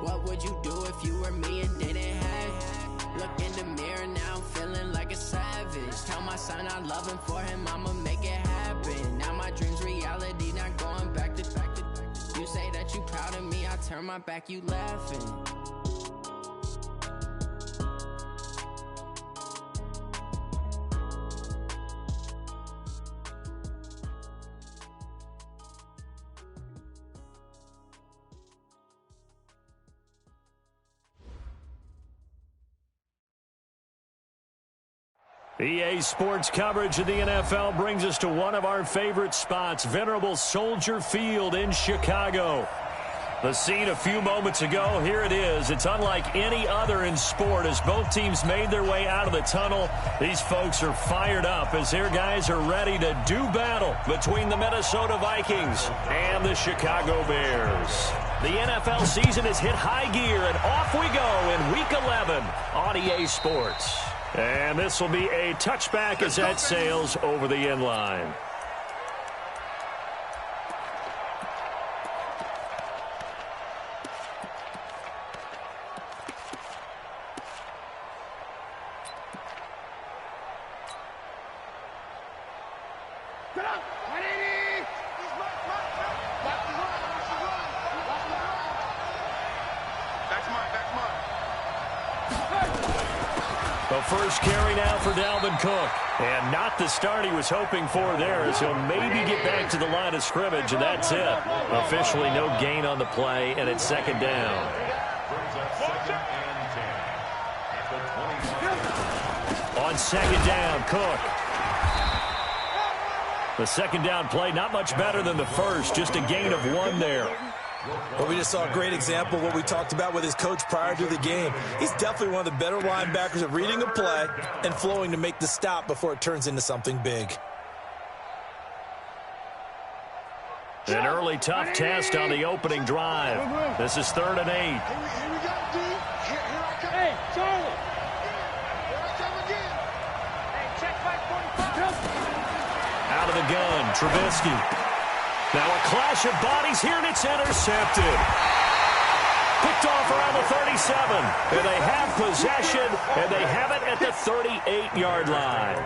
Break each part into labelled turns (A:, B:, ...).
A: What would you do if you were me and didn't have? Look in the mirror, now I'm feeling like a savage. Tell my son I love him, for him I'ma make it happen. Now my dream's reality, not going back to. You say that you proud of me, I turn my back, you laughing.
B: EA Sports coverage of the NFL brings us to one of our favorite spots, venerable Soldier Field in Chicago. The scene a few moments ago, here it is. It's unlike any other in sport as both teams made their way out of the tunnel. These folks are fired up as their guys are ready to do battle between the Minnesota Vikings and the Chicago Bears. The NFL season has hit high gear, and off we go in Week 11 on EA Sports. And this will be a touchback as that sails over the end line. First carry now for Dalvin Cook. And not the start he was hoping for there, as he'll maybe get back to the line of scrimmage, and that's it. Officially no gain on the play, and it's second down. On second down, Cook. The second down play, not much better than the first, just a gain of 1 there.
C: Well, we just saw a great example of what we talked about with his coach prior to the game. He's definitely one of the better linebackers at reading a play and flowing to make the stop before it turns into something big.
B: An early tough test on the opening drive. This is 3rd and 8.
D: Hey, Charlie. Hey, check 545.
B: Out of the gun, Trubisky. Now a clash of bodies here, and it's intercepted. Picked off around the 37. And they have possession, and they have it at the 38-yard line.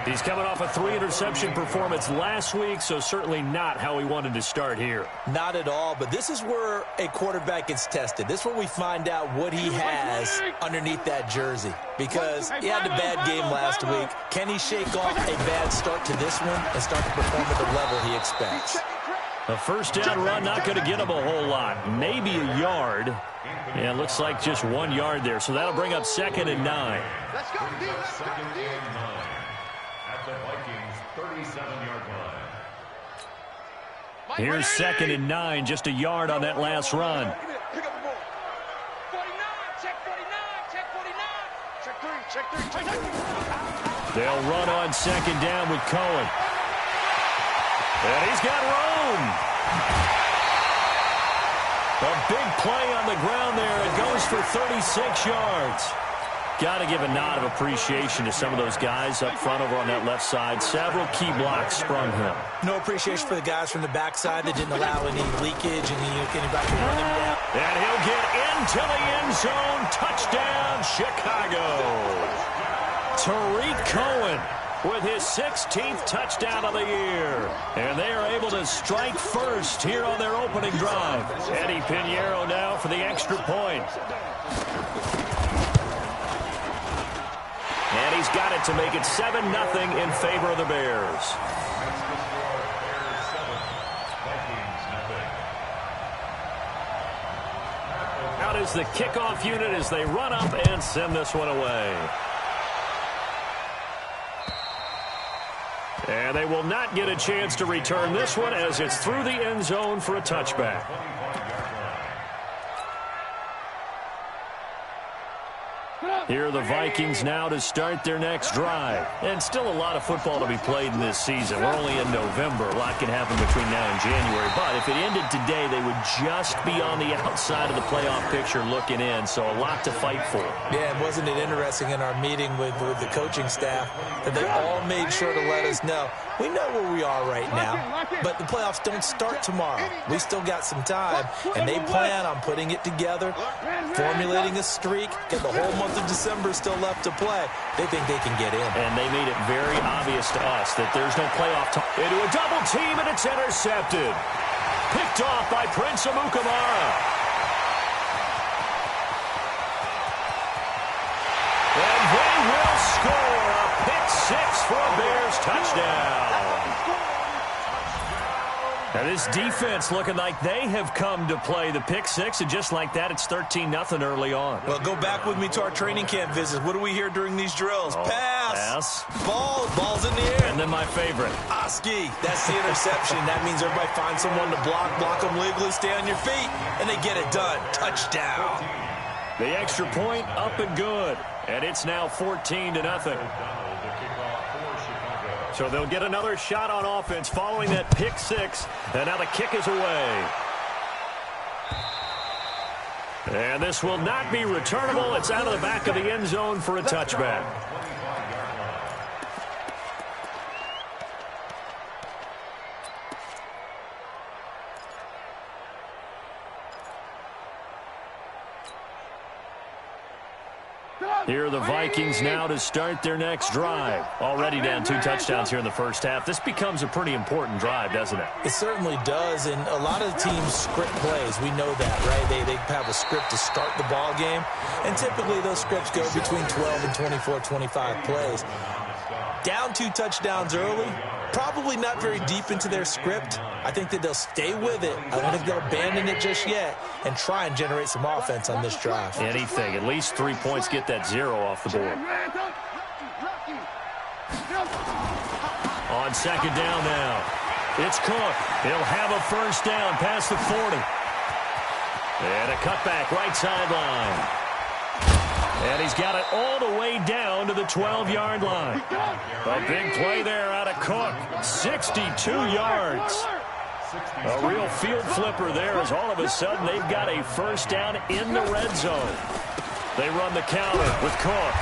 B: He's coming off a 3-interception performance last week, so certainly not how he wanted to start here.
C: Not at all, but this is where a quarterback gets tested. This is where we find out what he has underneath that jersey. Because he had a bad game last week. Can he shake off a bad start to this one and start to perform at the level he expects?
B: A first down run, not going to get him a whole lot. Maybe a yard. Yeah, it looks like just 1 yard there, so that'll bring up 2nd and 9.
D: Let's go, D. Let's go, D.
E: At the Vikings 37-yard line.
B: Here's 2nd and 9, just a yard on that last run.
D: Pick up the ball. 49, check 49, check 49. Check 3, check 3, check 3.
B: They'll run on 2nd down with Cohen. And he's got room. A big play on the ground there. It goes for 36 yards. Got to give a nod of appreciation to some of those guys up front over on that left side. Several key blocks sprung him.
C: No appreciation for the guys from the backside that didn't allow any leakage and anybody to run him down.
B: And he'll get into the end zone. Touchdown, Chicago. Tariq Cohen with his 16th touchdown of the year. And they are able to strike first here on their opening drive. Eddie Pinheiro now for the extra point. And he's got it to make it 7-0 in favor of the Bears. Out is the kickoff unit as they run up and send this one away. And they will not get a chance to return this one as it's through the end zone for a touchback. Here are the Vikings now to start their next drive. And still a lot of football to be played in this season. We're only in November. A lot can happen between now and January. But if it ended today, they would just be on the outside of the playoff picture looking in. So a lot to fight for.
C: Yeah, and wasn't it interesting in our meeting with the coaching staff that they all made sure to let us know we know where we are right now, but the playoffs don't start tomorrow. We still got some time, and they plan on putting it together, formulating a streak, get the whole month of December still left to play. They think they can get in.
B: And they made it very obvious to us that there's no playoff time. Into a double team, and it's intercepted. Picked off by Prince Amukamara. And they will score a pick-6 for a Bears touchdown. Now this defense looking like they have come to play the pick-6, and just like that, it's 13-0 early on.
C: Well, go back with me to our training camp visits. What do we hear during these drills? Pass. Ball's in the air.
B: And then my favorite.
C: Oski. That's the interception. That means everybody finds someone to block them legally, stay on your feet, and they get it done. Touchdown.
B: The extra point up and good. And it's now 14-0. So they'll get another shot on offense following that pick-6. And now the kick is away. And this will not be returnable. It's out of the back of the end zone for a touchback. Here are the Vikings now to start their next drive. Already down 2 touchdowns here in the first half. This becomes a pretty important drive, doesn't it?
C: It certainly does, and a lot of teams script plays. We know that, right? They have a script to start the ball game, and typically those scripts go between 12 and 24, 25 plays. Down 2 touchdowns early, probably not very deep into their script. I think that they'll stay with it. I don't think they'll abandon it just yet and try and generate some offense on this drive.
B: Anything. At least 3 points, get that 0 off the board. On second down now. It's Cook. He'll have a first down past the 40. And a cutback right sideline. And he's got it all the way down to the 12-yard line. A big play there out of Cook. 62 yards. A real field flipper there as all of a sudden they've got a first down in the red zone. They run the counter with Cook.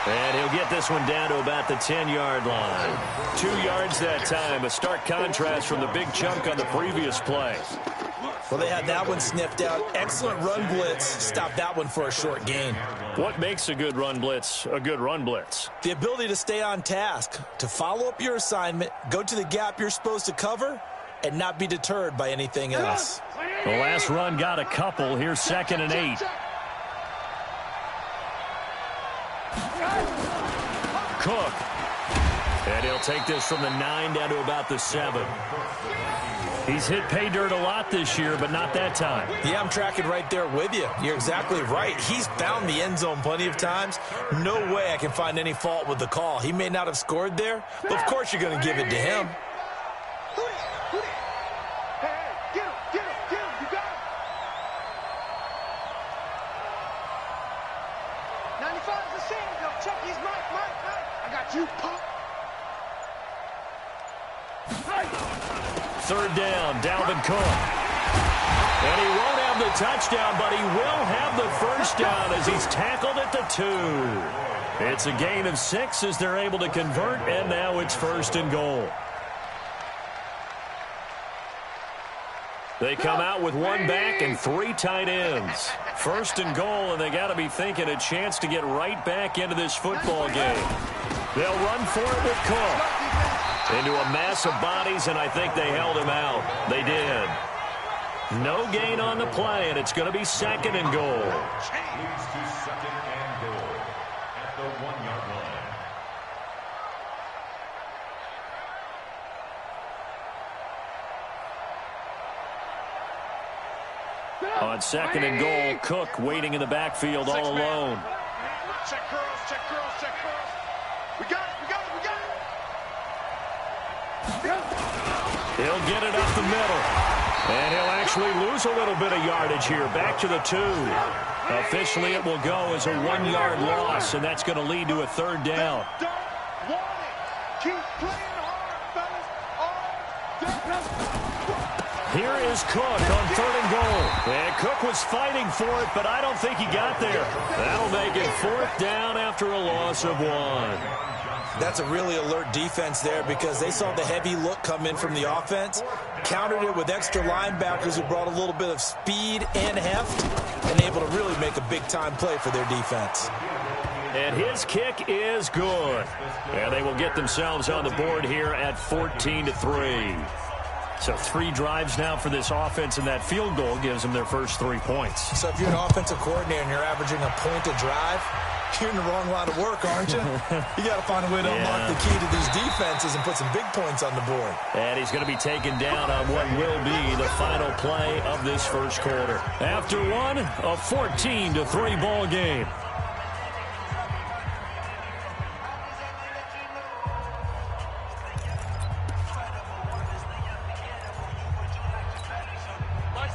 B: And he'll get this one down to about the 10-yard line. 2 yards that time. A stark contrast from the big chunk on the previous play.
C: Well, they had that one sniffed out. Excellent run blitz. Stop that one for a short gain.
B: What makes a good run blitz a good run blitz?
C: The ability to stay on task, to follow up your assignment, go to the gap you're supposed to cover, and not be deterred by anything else.
B: The last run got a couple. Here's 2nd and 8. Cook. And he'll take this from the 9 down to about the 7. He's hit pay dirt a lot this year, but not that time.
C: Yeah, I'm tracking right there with you. You're exactly right. He's found the end zone plenty of times. No way I can find any fault with the call. He may not have scored there, but of course you're going to give it to him.
B: Third down, Dalvin Cook. And he won't have the touchdown, but he will have the first down as he's tackled at the 2. It's a gain of 6 as they're able to convert, and now it's 1st and goal. They come out with 1 back and 3 tight ends. 1st and goal, and they got to be thinking a chance to get right back into this football game. They'll run for it with Cook. Into a mass of bodies, and I think they held him out. They did. No gain on the play, and it's going to be 2nd and goal.
E: Leads to 2nd and goal at the 1-yard line.
B: On 2nd and goal, Cook waiting in the backfield all alone.
D: Check girls, check girls, check girls. We got it, we got it, we got it.
B: He'll get it up the middle. And he'll actually lose a little bit of yardage here. Back to the 2. Officially, it will go as a 1-yard loss, and that's going to lead to a 3rd down.
D: Don't want it. Keep playing hard, fellas.
B: Here is Cook on 3rd and goal. And Cook was fighting for it, but I don't think he got there. That'll make it 4th down after a loss of 1.
C: That's a really alert defense there because they saw the heavy look come in from the offense, countered it with extra linebackers who brought a little bit of speed and heft, and able to really make a big-time play for their defense.
B: And his kick is good. And they will get themselves on the board here at 14-3. So 3 drives now for this offense, and that field goal gives them their first 3 points.
C: So if you're an offensive coordinator and you're averaging a point a drive, you're in the wrong line of work, aren't you? You got to find a way to unlock the key to these defenses and put some big points on the board.
B: And he's going to be taken down on what will be the final play of this first quarter. After one, a 14-3 ball game.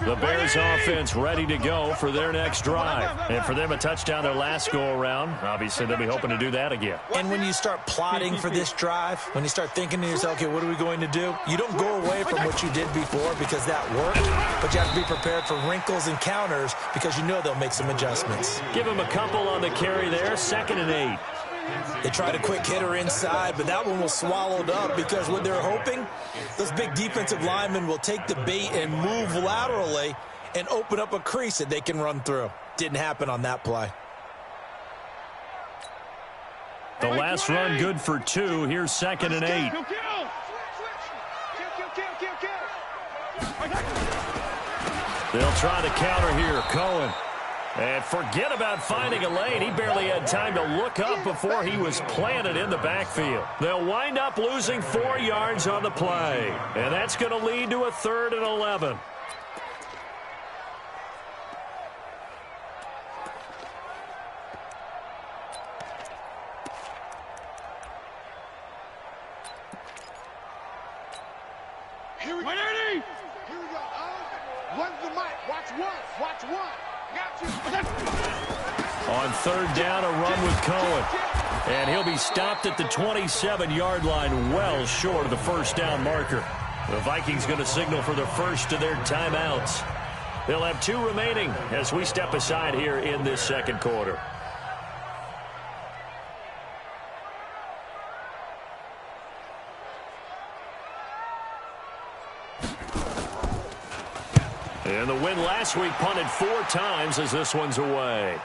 B: The Bears offense ready to go for their next drive. And for them, a touchdown their last go-around. Obviously, they'll be hoping to do that again.
C: And when you start plotting for this drive, when you start thinking to yourself, okay, what are we going to do? You don't go away from what you did before because that worked, but you have to be prepared for wrinkles and counters because you know they'll make some adjustments.
B: Give him a couple on the carry there, 2nd and 8.
C: They tried a quick hitter inside, but that one was swallowed up because what they're hoping, those big defensive linemen will take the bait and move laterally and open up a crease that they can run through. Didn't happen on that play.
B: The last run good for 2. Here's 2nd and 8. They'll try to counter here. Cohen. And forget about finding a lane. He barely had time to look up before he was planted in the backfield. They'll wind up losing 4 yards on the play. And that's going to lead to a 3rd and 11.
D: Here we go. Here we go. One's the mic. Watch one. Watch one.
B: On 3rd down, a run with Cohen. And he'll be stopped at the 27-yard line, well short of the first down marker. The Vikings going to signal for the first of their timeouts. They'll have 2 remaining as we step aside here in this second quarter. And the win last week punted 4 times as this one's away.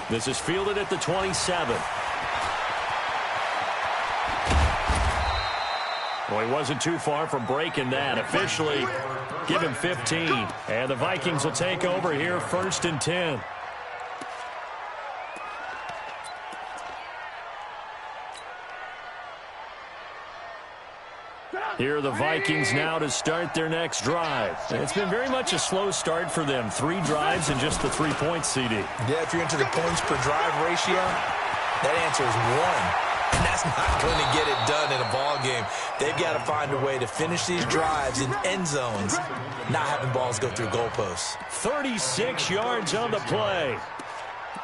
B: This is fielded at the 27. Well, he wasn't too far from breaking that. Officially, give him 15. And the Vikings will take over here 1st and 10. Here are the Vikings now to start their next drive. It's been very much a slow start for them. 3 drives and just the 3 points, CD.
C: Yeah, if you're into the points per drive ratio, that answer is 1. And that's not going to get it done in a ball game. They've got to find a way to finish these drives in end zones, not having balls go through goalposts.
B: 36 yards on the play.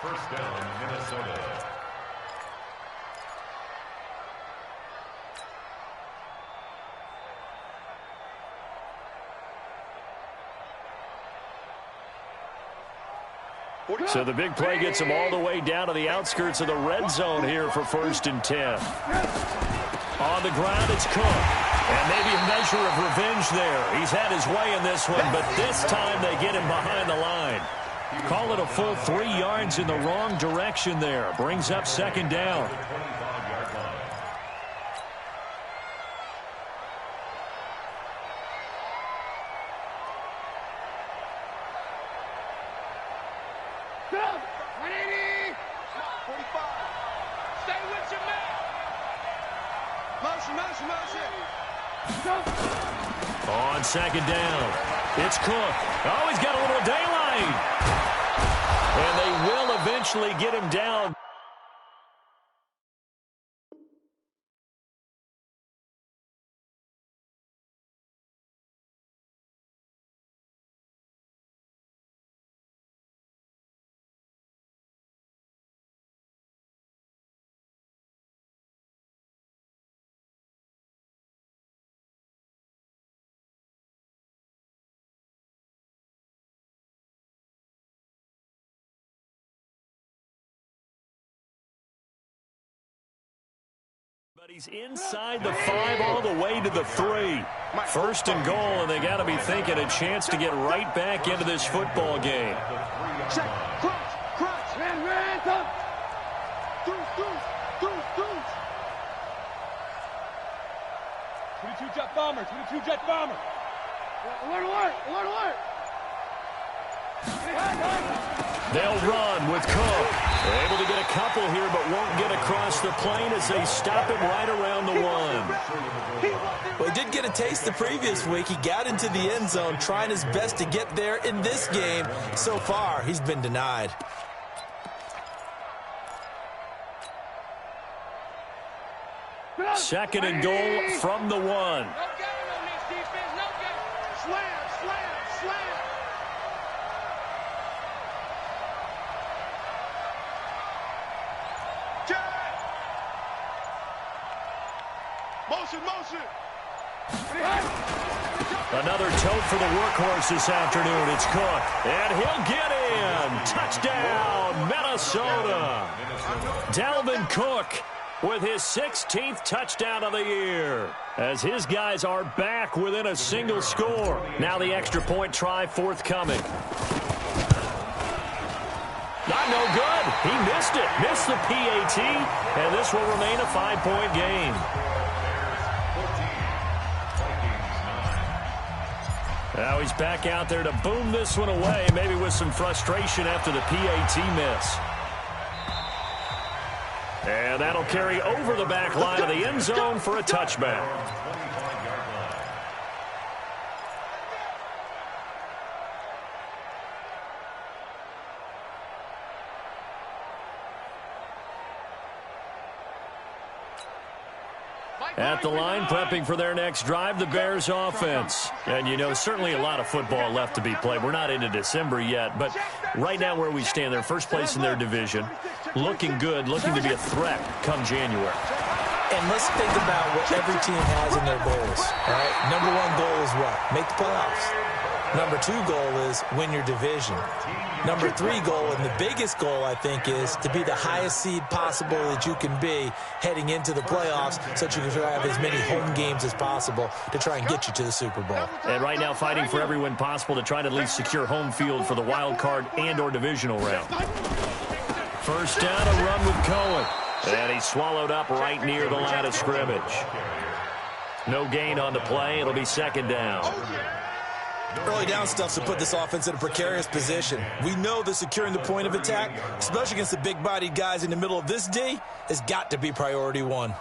E: First down, Minnesota.
B: So the big play gets him all the way down to the outskirts of the red zone here for 1st and 10. On the ground, it's Cook. And maybe a measure of revenge there. He's had his way in this one, but this time they get him behind the line. Call it a full 3 yards in the wrong direction there. Brings up 2nd down. On 2nd down, it's Cook. Oh, he's got a little daylight. And they will eventually get him down. But he's inside the 5 all the way to the 3. First and goal, and they got to be thinking a chance to get right back into this football game.
D: Check. Crunch. Hands up. Deuce. 22 jet bomber. Alert.
B: They'll run with Cook. They're able to get a couple here, but won't get across the plane as they stop it right around the 1.
C: Well, he did get a taste the previous week. He got into the end zone, trying his best to get there in this game. So far, he's been denied.
B: Second and goal from the 1.
D: No game on this defense. No game. Slam. Motion.
B: Another tote for the workhorse this afternoon. It's Cook, and he'll get in. Touchdown, Minnesota. Dalvin Cook with his 16th touchdown of the year, as his guys are back within a single score. Now the extra point try forthcoming. No good. He missed it. Missed the PAT, and this will remain a 5-point game. Now he's back out there to boom this one away, maybe with some frustration after the PAT miss. And that'll carry over the back line of the end zone for a touchback. At the line, prepping for their next drive, the Bears offense. And, you know, certainly a lot of football left to be played. We're not into December yet, but right now where we stand, they're first place in their division, looking good, looking to be a threat come January.
C: And let's think about what every team has in their goals. All right? Number 1 goal is what? Make the playoffs. Number 2 goal is win your division. Number 3 goal, and the biggest goal, I think, is to be the highest seed possible that you can be heading into the playoffs so that you can have as many home games as possible to try and get you to the Super Bowl.
B: And right now fighting for every win possible to try to at least secure home field for the wild card and or divisional round. First down, a run with Cohen. And he's swallowed up right near the line of scrimmage. No gain on the play. It'll be second down.
C: Early down stuff to put this offense in a precarious position. We know that securing the point of attack, especially against the big-bodied guys in the middle of this D, has got to be priority 1.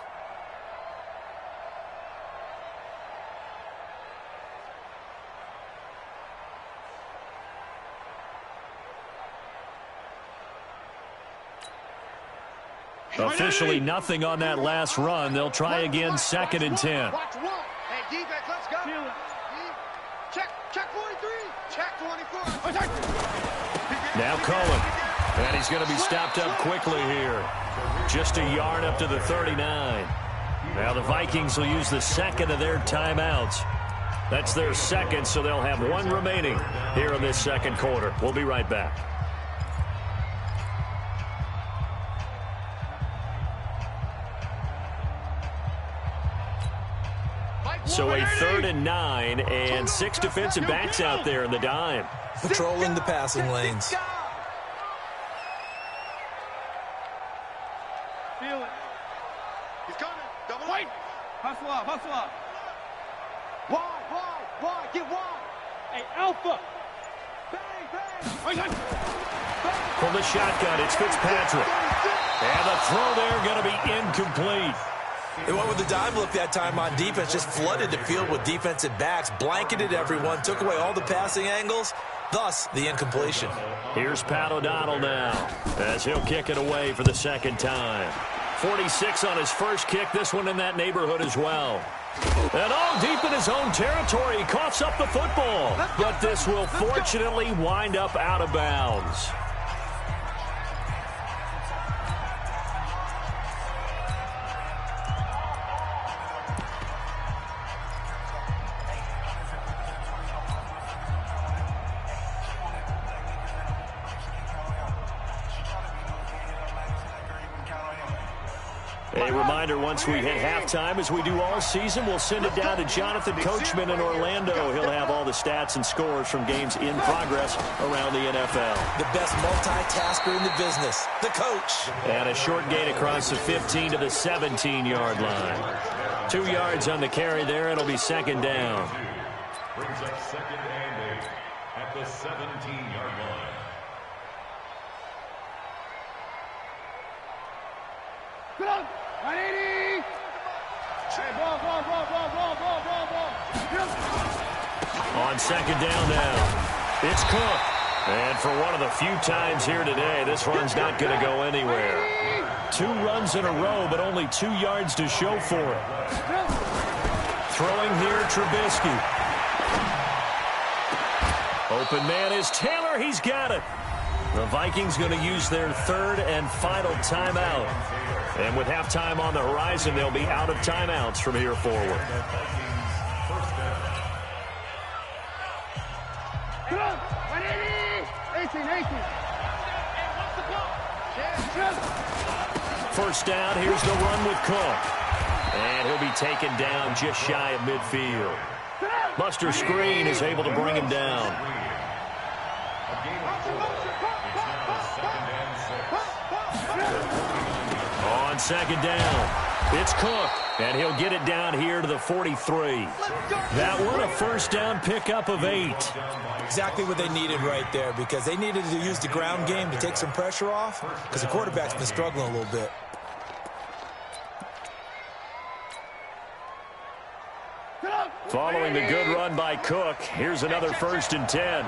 B: Officially nothing on that last run. They'll try again, second and 10.
D: Hey, defense, let's go. Check 43. Check 24.
B: Now Cohen. And he's going to be stopped up quickly here. Just a yard up to the 39. Now the Vikings will use the second of their timeouts. That's their second, so they'll have 1 remaining here in this second quarter. We'll be right back. So a 3rd and 9, and 6 defensive backs out there in the dime.
C: Patrolling the passing lanes.
D: Feel it. He's coming. Double right. Hustle up. Wide. Get wide. Hey, Alpha. Bang.
B: From the shotgun, it's Fitzpatrick. And the throw there going to be incomplete.
C: They went with the dime look that time on defense, just flooded the field with defensive backs, blanketed everyone, took away all the passing angles, thus the incompletion.
B: Here's Pat O'Donnell now, as he'll kick it away for the second time. 46 on his first kick, this one in that neighborhood as well. And all deep in his own territory, he coughs up the football. But this will fortunately wind up out of bounds. A reminder, once we hit halftime, as we do all season, we'll send it down to Jonathan Coachman in Orlando. He'll have all the stats and scores from games in progress around the NFL.
C: The best multitasker in the business, the coach.
B: And a short gain across the 15 to the 17-yard line. 2 yards on the carry there. It'll be second down.
E: Brings up second and 8 at the 17-yard line.
D: Get up! 180! Hey, ball.
B: On second down now, it's Cook. And for one of the few times here today, this run's not going to go anywhere. 2 runs in a row, but only 2 yards to show for it. Throwing here, Trubisky. Open man is Taylor. He's got it. The Vikings going to use their third and final timeout. And with halftime on the horizon, they'll be out of timeouts from here forward.
D: Get up! 180! 18.
B: First down, here's the run with Cook. And he'll be taken down just shy of midfield. Buster Screen is able to bring him down. On second down, it's Cook, and he'll get it down here to the 43. That one, a first down pickup of 8.
C: Exactly what they needed right there, because they needed to use the ground game to take some pressure off, because the quarterback's been struggling a little bit.
B: Following the good run by Cook, here's another first and 10.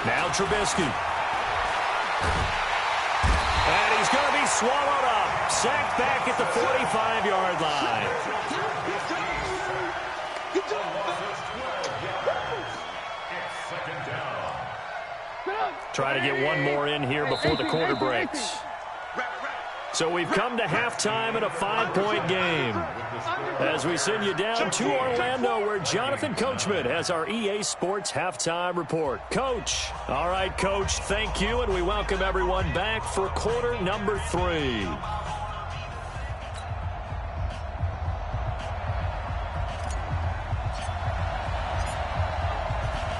B: Now Trubisky. And he's going to be swallowed up. Sacked back at the 45-yard line. Try to get one more in here before the quarter breaks. So we've come to halftime in a 5-point game. As we send you down to Orlando, where Jonathan Coachman has our EA Sports halftime report. Coach. All right, Coach, thank you, and we welcome everyone back for quarter number 3.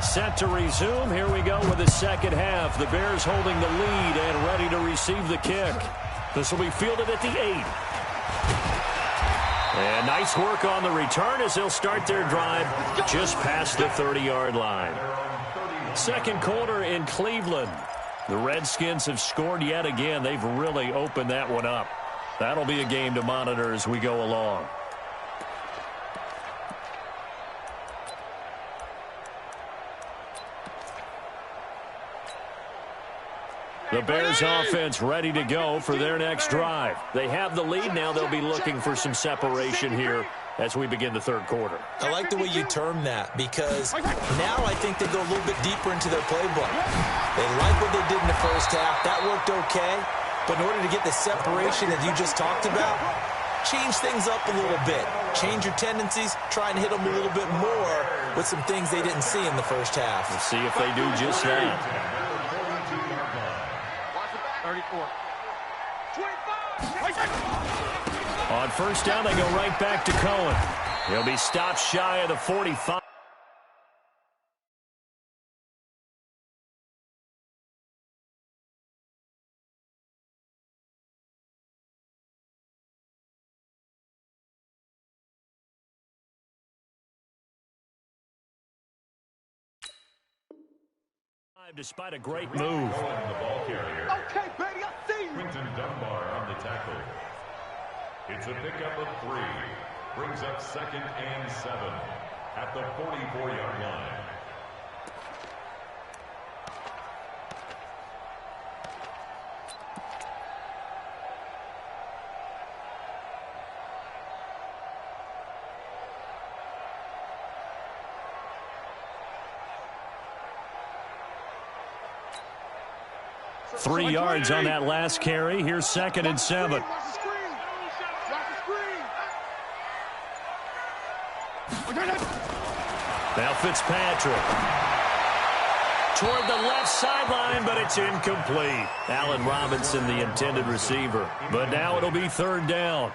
B: Set to resume. Here we go with the second half. The Bears holding the lead and ready to receive the kick. This will be fielded at the 8. And nice work on the return as they'll start their drive just past the 30-yard line. Second quarter in Cleveland. The Redskins have scored yet again. They've really opened that one up. That'll be a game to monitor as we go along. The Bears offense ready to go for their next drive. They have the lead now. They'll be looking for some separation here as we begin the third quarter.
C: I like the way you term that, because now I think they go a little bit deeper into their playbook. They like what they did in the first half. That worked okay. But in order to get the separation that you just talked about, change things up a little bit. Change your tendencies. Try and hit them a little bit more with some things they didn't see in the first half.
B: We'll see if they do just that.
D: 34. 25.
B: On first down, they go right back to Cohen. He'll be stopped shy of the 45. Despite a great move.
E: The ball carrier.
D: Okay, baby, I see you.
E: Quinton Dunbar on the tackle. It's a pickup of 3. Brings up second and 7 at the 44-yard line.
B: Three yards on that last carry. Here's second and 7. Now Fitzpatrick. toward the left sideline, but it's incomplete. Allen Robinson, the intended receiver. But now it'll be third down.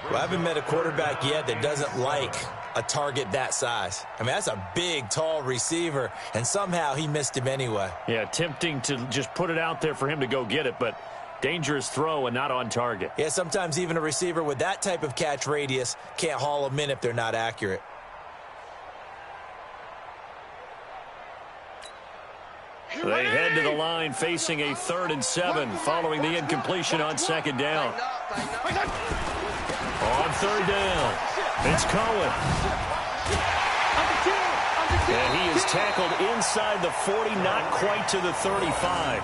C: Well, I haven't met a quarterback yet that doesn't like a target that size. I mean, that's a big, tall receiver, and somehow he missed him anyway.
B: Yeah, tempting to just put it out there for him to go get it, but dangerous throw and not on target.
C: Yeah, sometimes even a receiver with that type of catch radius can't haul them in if they're not accurate.
B: They head to the line facing a 3rd and 7 following the incompletion on 2nd down. On 3rd down, it's Cohen. And he is tackled inside the 40, not quite to the 35.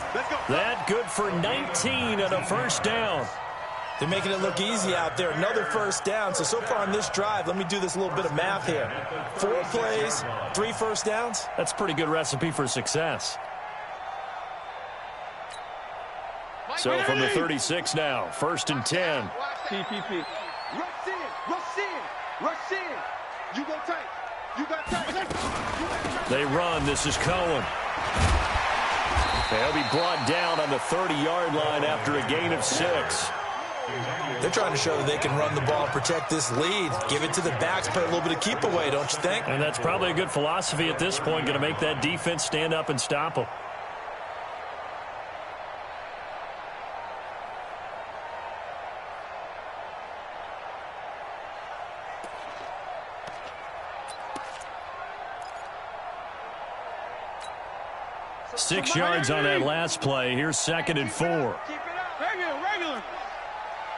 B: That good for 19 and a first down.
C: They're making it look easy out there. Another first down. So far on this drive, let me do this little bit of math here. 4 plays, 3 first downs.
B: That's a pretty good recipe for success. So from the 36 now, 1st and 10.
D: TPP. Rush in, rush in, rush in. You go tight. You got tight.
B: They run. This is Cohen. They'll be brought down on the 30-yard line after a gain of 6.
C: They're trying to show that they can run the ball, protect this lead, give it to the backs, play a little bit of keep away, don't you think?
B: And that's probably a good philosophy at this point, going to make that defense stand up and stop them. Six yards on that last play. Here's 2nd and 4.
D: Regular.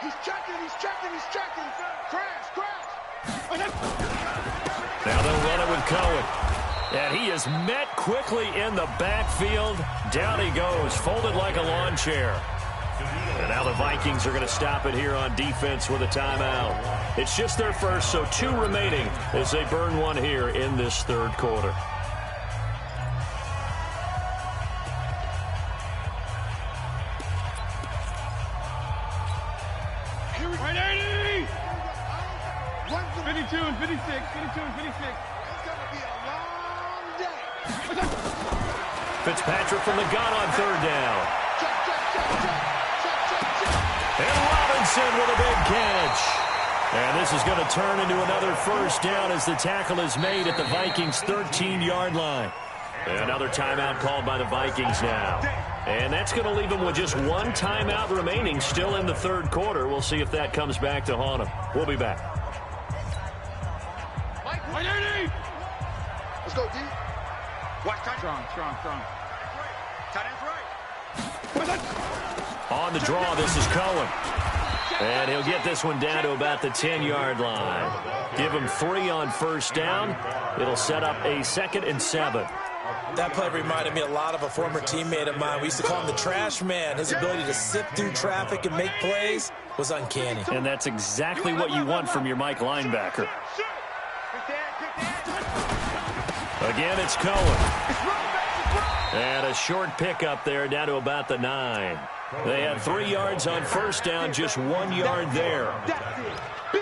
D: He's checking. Crash.
B: Now they'll run it with Cohen. And he is met quickly in the backfield. Down he goes, folded like a lawn chair. And now the Vikings are going to stop it here on defense with a timeout. It's just their first, so 2 remaining as they burn one here in this 3rd quarter. Fitzpatrick from the gun on 3rd down. And Robinson with a big catch. And this is going to turn into another first down as the tackle is made at the Vikings' 13-yard line. Another timeout called by the Vikings now. And that's going to leave them with just 1 timeout remaining still in the 3rd quarter. We'll see if that comes back to haunt them. We'll be back.
D: Let's go, D. Watch tight. Strong. Tight end's right.
B: On the draw, this is Cohen. And he'll get this one down to about the 10-yard line. Give him 3 on first down. It'll set up a 2nd and 7.
C: That play reminded me a lot of a former teammate of mine. We used to call him the trash man. His ability to sift through traffic and make plays was uncanny.
B: And that's exactly what you want from your Mike linebacker. Again, it's Cohen. And a short pickup there down to about the 9. They had 3 yards on first down, just 1 yard there.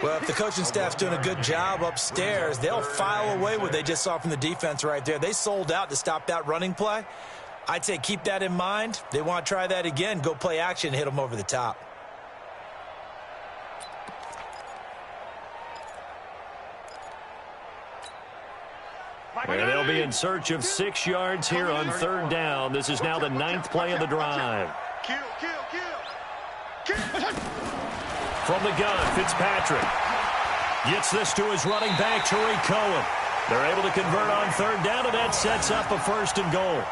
C: Well, if the coaching staff's doing a good job upstairs, they'll file away what they just saw from the defense right there. They sold out to stop that running play. I'd say keep that in mind. They want to try that again, go play action, hit them over the top.
B: And they'll be in search of 6 yards here on 3rd down. This is now the 9th play of the drive.
D: Kill.
B: From the gun, Fitzpatrick gets this to his running back, Tariq Cohen. They're able to convert on 3rd down, and that sets up a 1st and goal.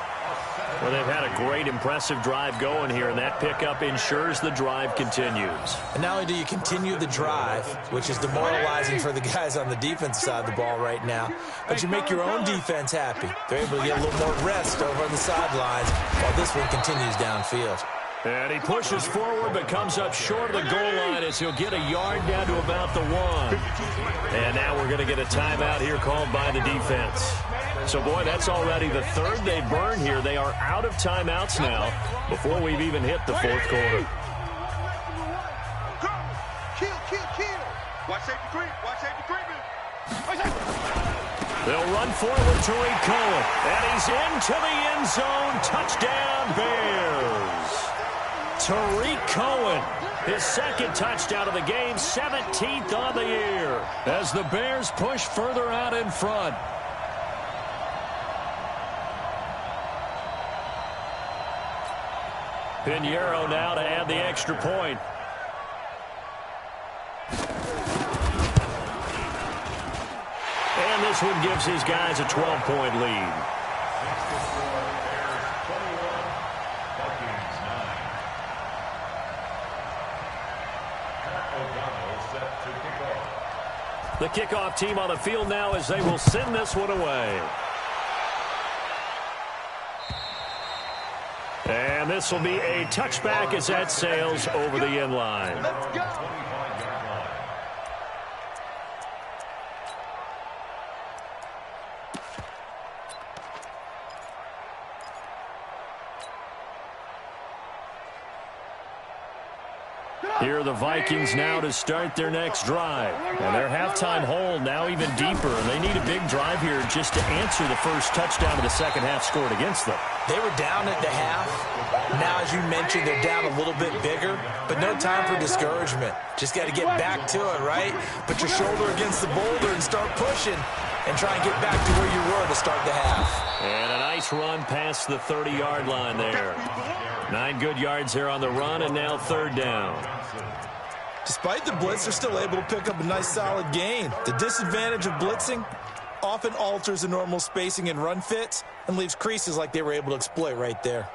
B: Well, they've had a great, impressive drive going here, and that pickup ensures the drive continues.
C: And not only do you continue the drive, which is demoralizing for the guys on the defensive side of the ball right now, but you make your own defense happy. They're able to get a little more rest over on the sidelines while this one continues downfield.
B: And he pushes forward but comes up short of the goal line as he'll get a yard down to about the 1. And now we're going to get a timeout here called by the defense. So, boy, that's already the 3rd they burn here. They are out of timeouts now before we've even hit the 4th quarter.
D: Kill. Watch safety creep.
B: They'll run forward to Tariq Cohen. And he's into the end zone. Touchdown, Bears. Tariq Cohen, his second touchdown of the game, 17th on the year, as the Bears push further out in front. Pinheiro now to add the extra point. And this one gives his guys a 12-point lead. The kickoff team on the field now as they will send this one away. And this will be a touchback as that sails over the end line.
D: Let's go.
B: Here are the Vikings now to start their next drive. And their halftime hole now even deeper. And they need a big drive here just to answer the first touchdown of the second half scored against them.
C: They were down at the half. Now, as you mentioned, they're down a little bit bigger, but no time for discouragement. Just got to get back to it, right? Put your shoulder against the boulder and start pushing and try and get back to where you were to start the half.
B: And a nice run past the 30-yard line there. 9 good yards there on the run, and now third down.
C: Despite the blitz, they're still able to pick up a nice solid gain. The disadvantage of blitzing often alters the normal spacing and run fits and leaves creases like they were able to exploit right there.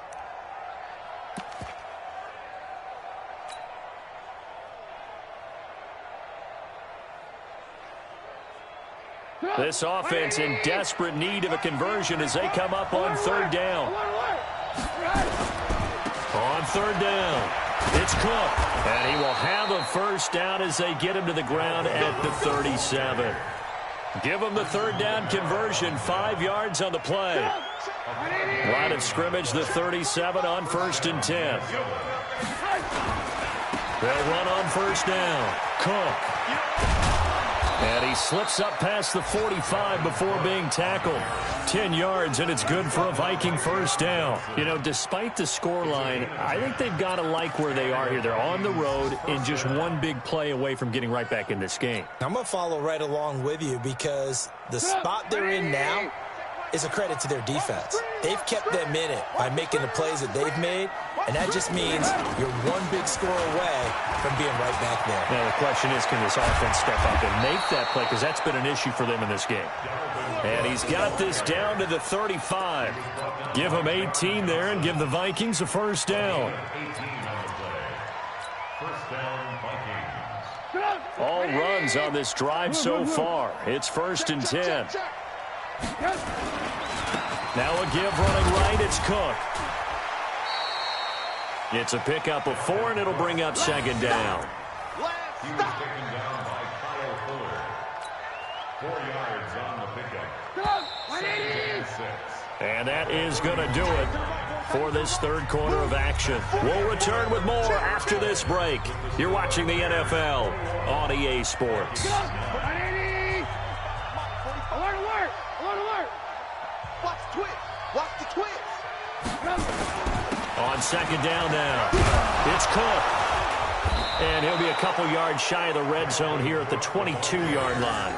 B: This offense in desperate need of a conversion as they come up on third down. On third down, it's Cook. And he will have a first down as they get him to the ground at the 37. Give him the third down conversion, 5 yards on the play. Line of scrimmage, the 37 on 1st and 10. They'll run on first down. Cook. And he slips up past the 45 before being tackled. 10 yards, and it's good for a Viking first down. You know, despite the scoreline, I think they've got to like where they are here. They're on the road and just one big play away from getting right back in this game.
C: I'm going to follow right along with you because the spot they're in now is a credit to their defense. They've kept them in it by making the plays that they've made, and that just means you're one big score away from being right back there.
B: Now, the question is, can this offense step up and make that play? Because that's been an issue for them in this game. And he's got this down to the 35. Give him 18 there and give the Vikings a first down. All runs on this drive so far. It's 1st and 10. Now a give running right, it's Cook. It's a pickup of 4, and it'll bring up second down.
E: He was taken down by Kyle Fuller. 4 yards on the pickup. 2nd and 6.
B: And that is going to do it for this third quarter of action. We'll return with more after this break. You're watching the NFL on EA Sports.
D: Watch the twist.
B: On second down now, it's Cook. And he'll be a couple yards shy of the red zone here at the 22-yard line.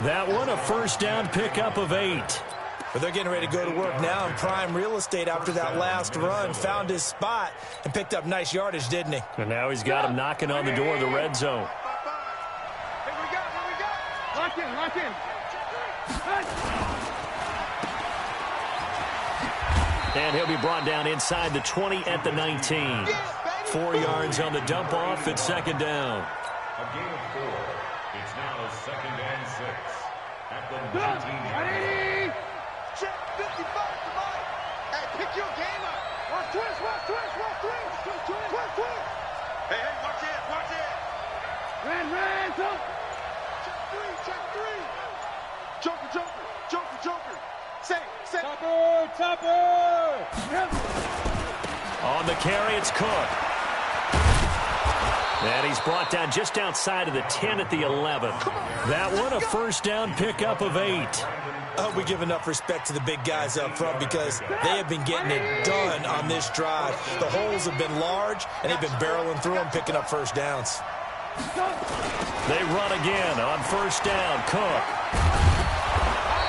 B: That one a first down pickup of 8.
C: But they're getting ready to go to work now in prime real estate after that last run. Found his spot and picked up nice yardage, didn't he?
B: And now he's got him knocking on the door of the red zone.
D: Here we go. Lock in.
B: And he'll be brought down inside the 20 at the 19. 4 yards on the dump off at second down.
E: A gain of 4. It's now 2nd and 6 at the 19-yard.
D: Check 55 to Mike. Hey, pick your game up. Watch twist. Hey, watch it. Ran, go. Check 3. Joker. Say.
B: On the carry, it's Cook. And he's brought down just outside of the 10 at the 11. That one, a first down pickup of 8.
C: I hope we give enough respect to the big guys up front because they have been getting it done on this drive. The holes have been large, and they've been barreling through them, picking up first downs.
B: They run again on first down. Cook.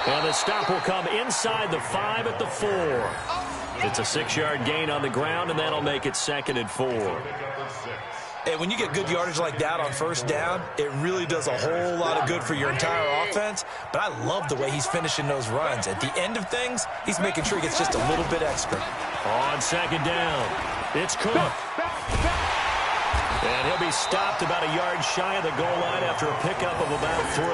B: And the stop will come inside the 5 at the 4. It's a 6-yard gain on the ground, and that'll make it 2nd and 4.
C: And when you get good yardage like that on first down, it really does a whole lot of good for your entire offense. But I love the way he's finishing those runs. At the end of things, he's making sure he gets just a little bit extra.
B: On 2nd down, it's Cook. And he'll be stopped about a yard shy of the goal line after a pickup of about 3.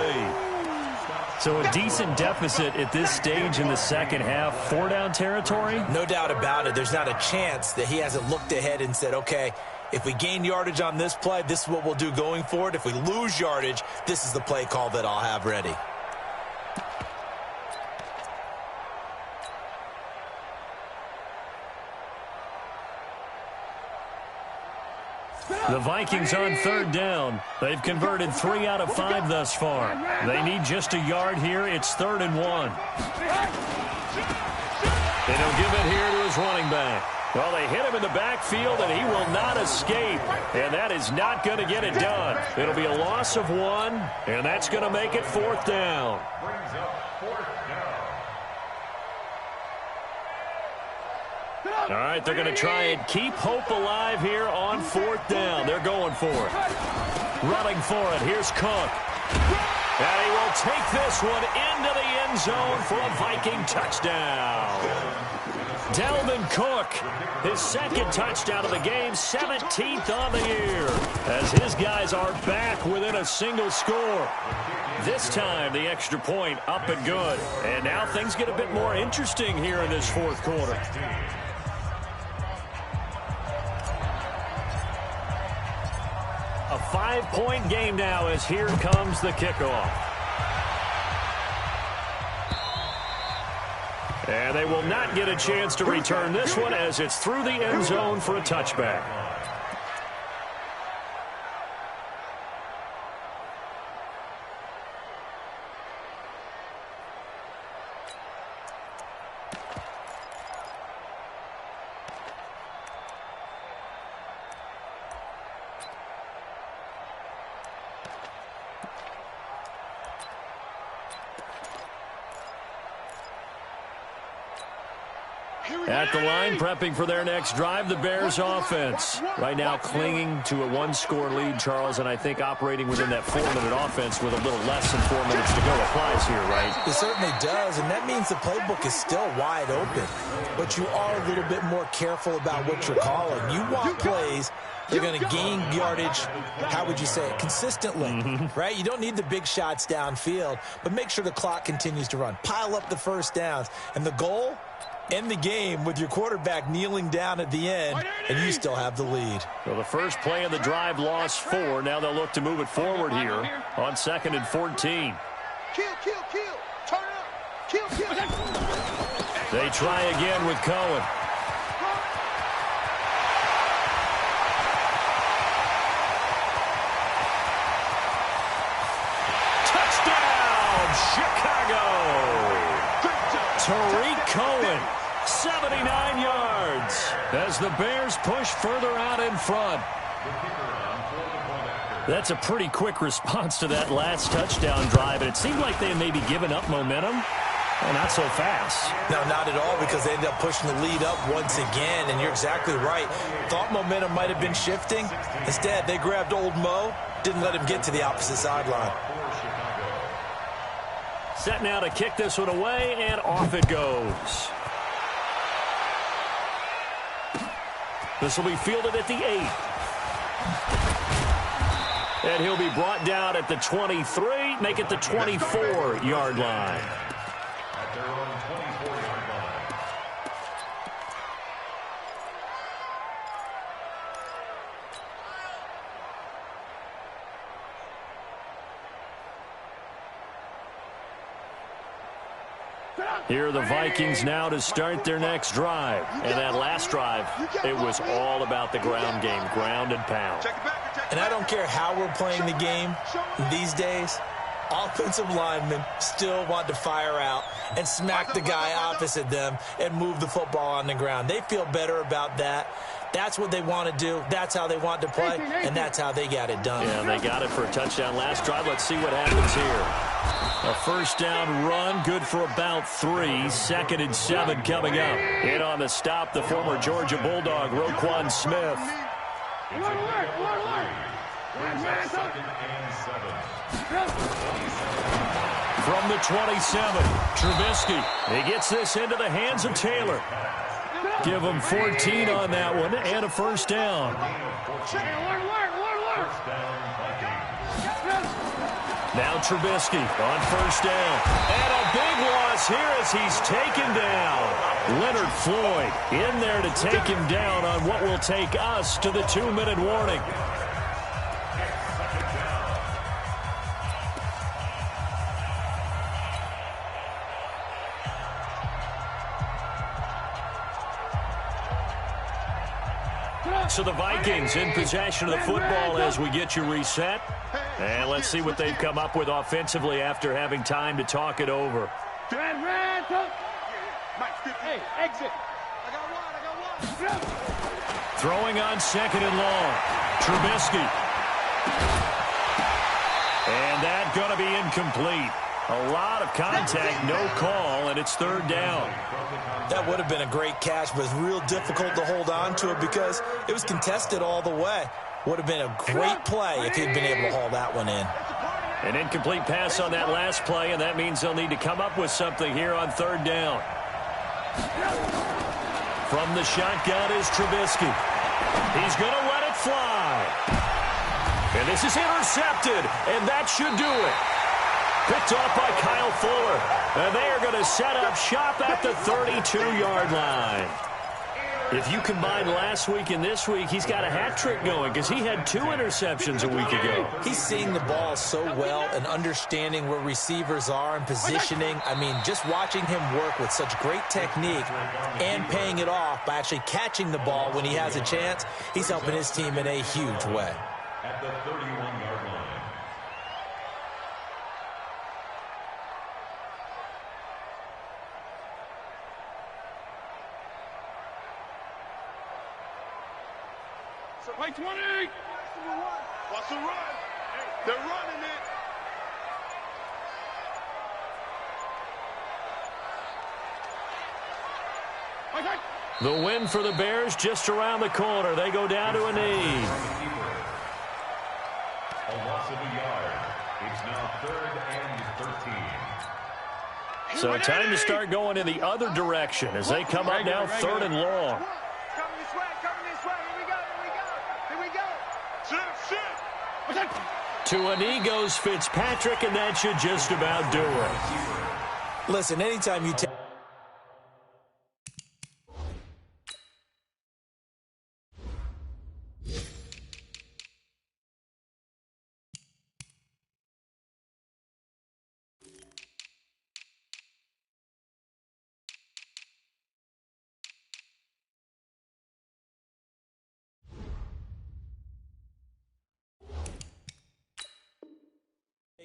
B: So a decent deficit at this stage in the second half. 4-down territory?
C: No doubt about it. There's not a chance that he hasn't looked ahead and said, okay, if we gain yardage on this play, this is what we'll do going forward. If we lose yardage, this is the play call that I'll have ready.
B: The Vikings on 3rd down. They've converted 3 out of 5 thus far. They need just a yard here. It's 3rd and 1. And he'll give it here to his running back. Well, they hit him in the backfield, and he will not escape. And that is not going to get it done. It'll be a loss of 1, and that's going to make it 4th down.
E: Brings up 4th down.
B: All right, they're going to try and keep hope alive here on 4th down. They're going for it. Running for it. Here's Cook. And he will take this one into the end zone for a Viking touchdown. Dalvin Cook, his 2nd touchdown of the game, 17th on the year, as his guys are back within a single score. This time, the extra point up and good. And now things get a bit more interesting here in this 4th quarter. A 5-point game now as here comes the kickoff. And they will not get a chance to return this one as it's through the end zone for a touchback. At the line, prepping for their next drive, the Bears offense. Right now clinging to a 1-score lead, Charles, and I think operating within that 4-minute offense with a little less than 4 minutes to go applies here, right?
C: It certainly does, and that means the playbook is still wide open. But you are a little bit more careful about what you're calling. You want plays they're going to gain yardage, how would you say it, consistently, right? You don't need the big shots downfield, but make sure the clock continues to run. Pile up the first downs, and the goal, end the game with your quarterback kneeling down at the end, and you still have the lead.
B: Well, the first play of the drive lost 4. Now they'll look to move it forward here on 2nd and 14.
D: Kill. Turn it up. Kill.
B: They try again with Cohen. Touchdown, Chicago! Tariq Cohen, 79 yards, as the Bears push further out in front. That's a pretty quick response to that last touchdown drive, and it seemed like they had maybe given up momentum. Oh, not so fast.
C: No, not at all, because they ended up pushing the lead up once again, and you're exactly right. Thought momentum might have been shifting. Instead, they grabbed old Mo, didn't let him get to the opposite sideline.
B: Set now to kick this one away, and off it goes. This will be fielded at the 8. And he'll be brought down at the 23, make it the 24-yard line.
E: At their own 24-yard line.
B: Here are the Vikings now to start their next drive. And that last drive, it was all about the ground game, ground and pound.
D: Check it back.
C: And I don't care how we're playing the game these days, offensive linemen still want to fire out and smack the guy opposite them and move the football on the ground. They feel better about that. That's what they want to do. That's how they want to play, and that's how they got it done.
B: Yeah, they got it for a touchdown last drive. Let's see what happens here. A first down run, good for about 3. 2nd and 7 coming up. In on the stop, the former Georgia Bulldog, Roquan Smith. From the 27, Trubisky. He gets this into the hands of Taylor. Give him 14 on that one and a first down. Now Trubisky on first down. And a big loss here as he's taken down. Leonard Floyd in there to take him down on what will take us to the 2-minute warning. So the Vikings in possession of the football as we get you reset. And let's see what they've come up with offensively after having time to talk it over. Throwing on 2nd and long. Trubisky. And that's going to be incomplete. A lot of contact, no call, and it's 3rd down.
C: That would have been a great catch, but it's real difficult to hold on to it because it was contested all the way. Would have been a great play if he'd been able to haul that one in.
B: An incomplete pass on that last play, and that means they'll need to come up with something here on 3rd down. From the shotgun is Trubisky. He's going to let it fly. And this is intercepted, and that should do it. Picked off by Kyle Fuller. And they are going to set up shop at the 32-yard line. If you combine last week and this week, he's got a hat trick going because he had 2 interceptions a week ago.
C: He's seeing the ball so well and understanding where receivers are and positioning. I mean, just watching him work with such great technique and paying it off by actually catching the ball when he has a chance, he's helping his team in a huge way.
E: At the 31-yard line.
D: Play 20. What's the run? They're running it.
B: The win for the Bears just around the corner. They go down to a knee.
E: A loss of a yard. It's now 3rd and 13.
B: So time to start going in the other direction as they come up now 3rd and long. To a knee goes Fitzpatrick, and that should just about do it.
C: Listen, anytime you take...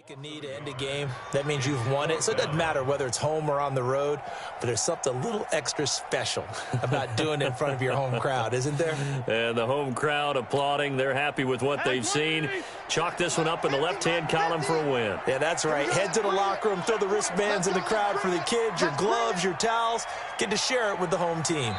C: a knee to end a game, that means you've won it. So it doesn't matter whether it's home or on the road, but there's something a little extra special about doing it in front of your home crowd, isn't there?
B: And the home crowd applauding. They're happy with what they've seen. Chalk this one up in the left-hand column for a win.
C: Yeah, that's right. Head to the locker room, throw the wristbands in the crowd for the kids, your gloves, your towels. Get to share it with the home team.